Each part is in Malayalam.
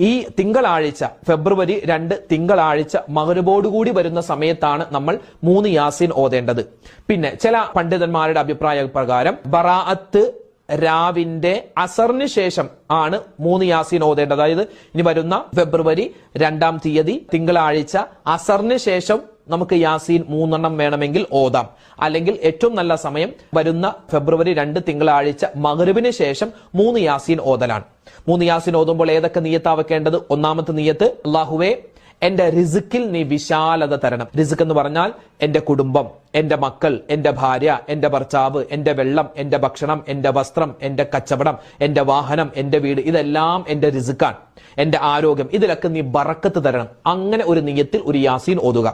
ഈ തിങ്കളാഴ്ച ഫെബ്രുവരി 2 തിങ്കളാഴ്ച മഗ്‌രിബോടുകൂടി വരുന്ന സമയത്താണ് നമ്മൾ 3 യാസീൻ ഓതേണ്ടത്. പിന്നെ ചില പണ്ഡിതന്മാരുടെ അഭിപ്രായ പ്രകാരം ബറാഅത്ത് രാവിന്റെ അസറിന് ശേഷം ആണ് 3 യാസീൻ ഓതേണ്ടത്. അതായത് ഇനി വരുന്ന ഫെബ്രുവരി 2 തീയതി തിങ്കളാഴ്ച അസറിന് ശേഷം നമുക്ക് യാസീൻ 3 വേണമെങ്കിൽ ഓതാം. അല്ലെങ്കിൽ ഏറ്റവും നല്ല സമയം വരുന്ന ഫെബ്രുവരി 2 തിങ്കളാഴ്ച മഗ്‌രിബിന് ശേഷം 3 യാസീൻ ഓതലാണ്. 3 യാസീൻ ഓതുമ്പോൾ ഏതൊക്കെ നിയ്യത്താ വെക്കേണ്ടത്? ഒന്നാമത്തെ നിയ്യത്ത്, അല്ലാഹുവേ എന്റെ റിസ്ക്കിൽ നീ വിശാലത തരണം. റിസ്ക് എന്ന് പറഞ്ഞാൽ എന്റെ കുടുംബം, എന്റെ മക്കൾ, എന്റെ ഭാര്യ, എന്റെ ഭർത്താവ്, എന്റെ വെള്ളം, എന്റെ ഭക്ഷണം, എന്റെ വസ്ത്രം, എന്റെ കച്ചവടം, എന്റെ വാഹനം, എന്റെ വീട്, ഇതെല്ലാം എന്റെ റിസ്ക്കാണ്. എന്റെ ആരോഗ്യം, ഇതിലൊക്കെ നീ ബറക്കത്ത് തരണം. അങ്ങനെ ഒരു നിയ്യത്തിൽ ഒരു യാസീൻ ഓതുക.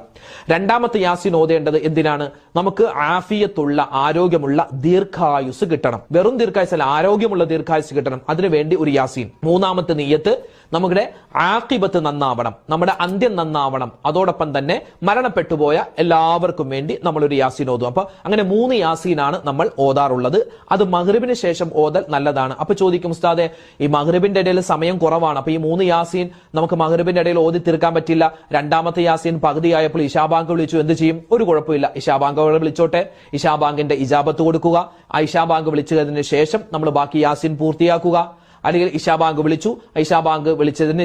രണ്ടാമത്തെ യാസീൻ ഓതേണ്ടത് എന്തിനാണ്? നമുക്ക് ആഫിയത്തുള്ള, ആരോഗ്യമുള്ള ദീർഘായുസ് കിട്ടണം. വെറും ദീർഘായുസല്ല, ആരോഗ്യമുള്ള ദീർഘായുസ് കിട്ടണം. അതിനുവേണ്ടി ഒരു യാസീൻ. മൂന്നാമത്തെ നിയ്യത്ത്, നമ്മുടെ ആഖിബത്ത് നന്നാവണം, നമ്മുടെ അന്ത്യം നന്നാവണം. അതോടൊപ്പം തന്നെ മരണപ്പെട്ടുപോയ എല്ലാവർക്കും വേണ്ടി നമ്മൾ ഒരു യാസീൻ ഓതും. അപ്പൊ അങ്ങനെ 3 യാസീനാണ് നമ്മൾ ഓതാറുള്ളത്. അത് മഗ്‌രിബിന് ശേഷം ഓതൽ നല്ലതാണ്. അപ്പൊ ചോദിക്കും, ഉസ്താദെ ഈ മഗ്‌രിബിന്റെ ഇടയിൽ സമയം കുറവാണ്, അപ്പൊ ഈ 3 യാസീൻ നമുക്ക് മഗ്‌രിബിന്റെ ഇടയിൽ ഓതി തീർക്കാൻ പറ്റില്ല. രണ്ടാമത്തെ യാസീൻ പകുതിയായപ്പോൾ ഇശാബാങ്ക് വിളിച്ചു, എന്ത് ചെയ്യും? ഒരു കുഴപ്പമില്ല, ഇശാബാങ്ക് വിളിച്ചോട്ടെ. ഇശാബാങ്കിന്റെ ഇജാബത്ത് കൊടുക്കുക. ആ ഇശാബാങ്ക് വിളിച്ചതിന് ശേഷം നമ്മൾ ബാക്കി യാസീൻ പൂർത്തിയാക്കുക. അല്ലെങ്കിൽ ഇശാബാങ്ക് വിളിച്ചു, ഇശാബാങ്ക് വിളിച്ചതിന്